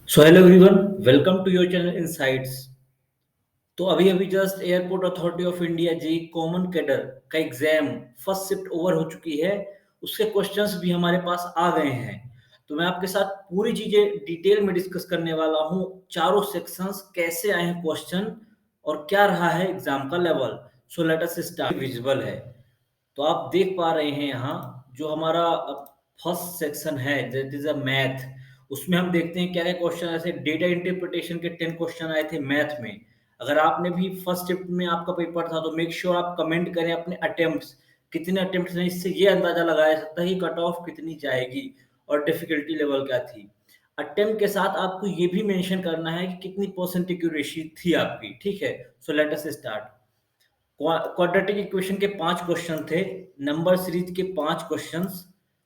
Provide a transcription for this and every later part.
So hello everyone, welcome to your channel insights. तो अभी अभी just Airport Authority of India JE common cadre का exam first shift over हो चुकी है। उसके क्वेश्चंस भी हमारे पास आ गए हैं। तो मैं आपके साथ पूरी चीजें डिटेल में डिस्कस करने वाला हूँ। चारों सेक्शंस कैसे आए हैं क्वेश्चन और क्या रहा है एग्जाम का level. So let us start. Visual है तो आप देख पा रहे हैं यहाँ जो हमारा फर्स्ट सेक्शन है दैट इज अ मैथ। उसमें हम देखते हैं क्या क्या क्वेश्चन ऐसे डेटा इंटरप्रिटेशन के 10 क्वेश्चन आए थे मैथ में। अगर आपने भी फर्स्ट शिफ्ट में आपका पेपर था तो मेक श्योर आप कमेंट करें अपने अटेम्प्ट्स कितने अटेम्प्ट्स हैं। इससे ये अंदाजा लगाया सकता है कि कट ऑफ कितनी जाएगी और डिफिकल्टी लेवल क्या थी। अटेम्प्ट के साथ आपको ये भी मेंशन करना है कि कितनी परसेंट एक्यूरेसी थी आपकी। ठीक है, so let us start. Quadratic equation के 5 क्वेश्चन थे, नंबर सीरीज के 5 क्वेश्चंस,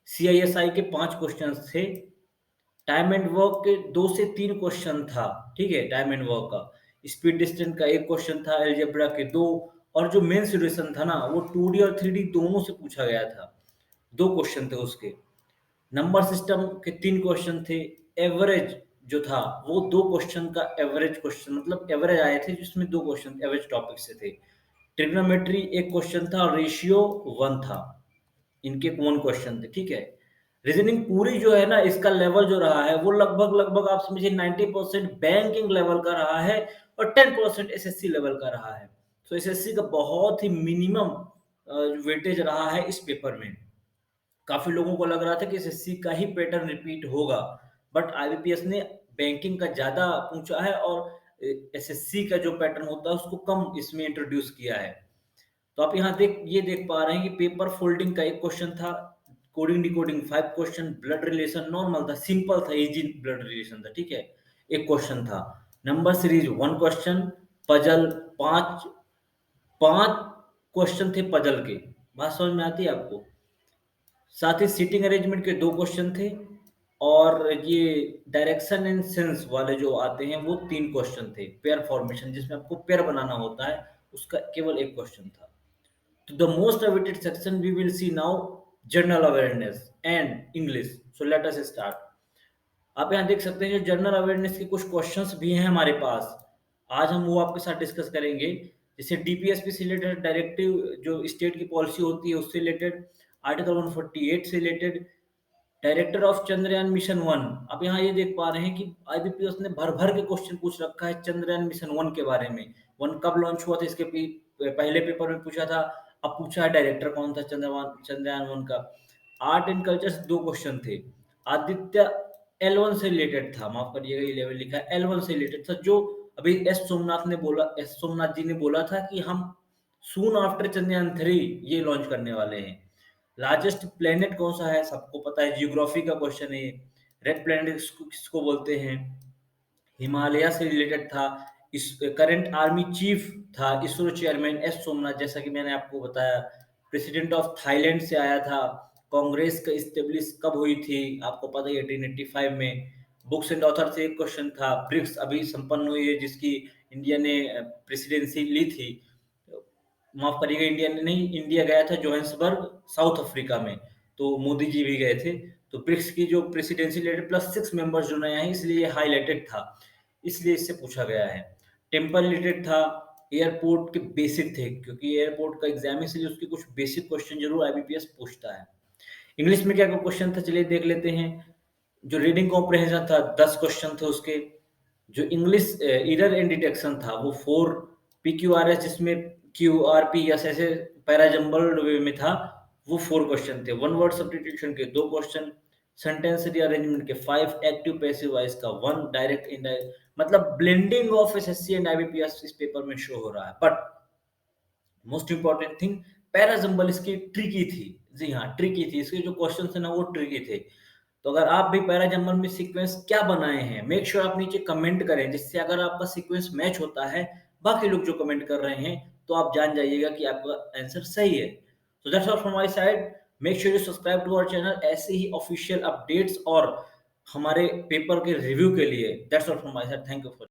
सीआईएसआई के 5 क्वेश्चंस थे, टाइम एंड वर्क के 2 से 3 क्वेश्चन था। ठीक है, टाइम एंड वर्क का स्पीड डिस्टेंस का 1 क्वेश्चन था, अलजेब्रा के 2, और जो मेन सिचुएशन था ना वो 2D और 3D दोनों से पूछा गया था। 2 क्वेश्चन थे उसके। नंबर सिस्टम के 3 क्वेश्चन थे। एवरेज जो था वो 2 क्वेश्चन का एवरेज क्वेश्चन मतलब एवरेज आए थे जिसमें 2 क्वेश्चन एवरेज टॉपिक से थे। ट्रिग्नोमेट्री 1 क्वेश्चन था और रेशियो 1 था। इनके कौन क्वेश्चन थे। ठीक है, रीजनिंग पूरी जो है ना इसका लेवल जो रहा है वो लगभग लगभग आप समझिए 90% बैंकिंग लेवल का रहा है और 10% एसएससी लेवल का रहा है। तो एसएससी का बहुत ही मिनिमम वेटेज रहा है इस पेपर में। काफी लोगों को लग रहा था कि एसएससी का ही पैटर्न रिपीट होगा, बट आईबीपीएस ने बैंकिंग का ज्यादा पूछा है और एसएससी का जो पैटर्न होता है उसको कम इसमें इंट्रोड्यूस किया है। तो आप यहाँ देख पा रहे हैं कि पेपर फोल्डिंग का 1 क्वेश्चन था, coding decoding 5 question, blood relation normal था, सिंपल था, इजी ब्लड रिलेशन था। ठीक है, 1 क्वेश्चन था, number series 1 question, puzzle 5 5 question थे पजल के। बात समझ में आती है आपको? साथ ही सीटिंग अरेंजमेंट के 2 क्वेश्चन थे और ये डायरेक्शन एंड सेंस वाले जो आते हैं वो 3 क्वेश्चन थे। पेयर फॉर्मेशन जिसमें आपको पेयर बनाना होता है उसका केवल 1 क्वेश्चन था। तो the most awaited section we will see now, general awareness and English. So let us start. आप यहाँ देख सकते हैं जो जनरल अवेयरनेस के कुछ क्वेश्चंस भी हैं हमारे पास। आज हम वो आपके साथ डिस्कस करेंगे। जैसे डीपीएसपी से रिलेटेड डायरेक्टिव जो स्टेट की पॉलिसी होती है उससे रिलेटेड, आर्टिकल 148 से related, director of Chandrayaan mission 1। अब यहाँ ये देख पा रहे हैं कि आईबीपीएस ने भर भर के क्वेश्चन पूछ रखा है चंद्रयान मिशन 1 के बारे में। 1 कब लॉन्च हुआ था इसके पहले पेपर में पूछा था। अब पूछा है डायरेक्टर कौन था चंद्रयान 1 का। आर्ट एंड कल्चर से 2 क्वेश्चन थे। आदित्य L1 से रिलेटेड था, माफ करिएगा ये लेवल लिखा है, L1 से रिलेटेड था जो अभी एस सोमनाथ जी ने बोला था कि हम सून आफ्टर चंद्रयान 3 ये लॉन्च करने वाले हैं। लार्जेस्ट प्लेनेट कौन सा है सबको पता है, जियोग्राफी का क्वेश्चन है। रेड प्लेनेट किसको बोलते हैं, हिमालय से रिलेटेड था। इस करंट आर्मी चीफ था इसरो चेयरमैन एस सोमनाथ, जैसा कि मैंने आपको बताया। प्रेसिडेंट ऑफ थाईलैंड से आया था। कांग्रेस का इस्टेब्लिश कब हुई थी आपको पता है 1885 में। बुक्स एंड ऑथर से एक क्वेश्चन था। ब्रिक्स अभी संपन्न हुई है जिसकी इंडिया ने प्रेसिडेंसी ली थी। माफ करिएगा इंडिया ने नहीं, इंडिया गया था जोहान्सबर्ग साउथ अफ्रीका में, तो मोदी जी भी गए थे। तो ब्रिक्स की जो प्रेसिडेंसी रिलेटेड प्लस 6 मेंबर्स जो नए हैं इसलिए ये हाईलाइटेड था, इसलिए इससे पूछा गया है। टेम्पल रिलेटेड था। एयरपोर्ट के बेसिक थे क्योंकि एयरपोर्ट का एग्जाम है इसलिए उसके कुछ बेसिक क्वेश्चन जरूर आईबीपीएस पूछता है। इंग्लिश में क्या क्या क्वेश्चन था चलिए देख लेते हैं। जो रीडिंग कॉम्प्रहेंशन था 10 क्वेश्चन थे उसके। जो इंग्लिश एरर एंड डिटेक्शन था वो 4। पीक्यूआरएस जिसमें क्यूआरपी या ऐसे पैराजंबल्ड वे में था वो 4 क्वेश्चन थे। वन वर्ड सब्स्टिट्यूशन के 2 क्वेश्चन, सेंटेंस रीअरेंजमेंट के 5, एक्टिव पैसिव वॉइस का 1, डायरेक्ट इनडायरेक्ट मतलब blending of SSC and IBPS इस पेपर में शो हो रहा है। But most important thing, parajumble इसकी ट्रिकी थी। जी हाँ, ट्रिकी थी, इसके जो क्वेश्चन थे ना वो ट्रिकी थे। तो अगर आप भी पैराजंबल में सीक्वेंस क्या बनाए हैं मेक श्योर आप नीचे कमेंट करें, जिससे अगर आपका सीक्वेंस मैच होता है बाकी लोग जो कमेंट कर रहे हैं तो आप जान जाइएगा कि आपका आंसर सही है। So that's all from my side. Make sure you subscribe to our channel ऐसे ही ऑफिशियल अपडेट्स और हमारे पेपर के रिव्यू के लिए। That's all from my side. Thank you for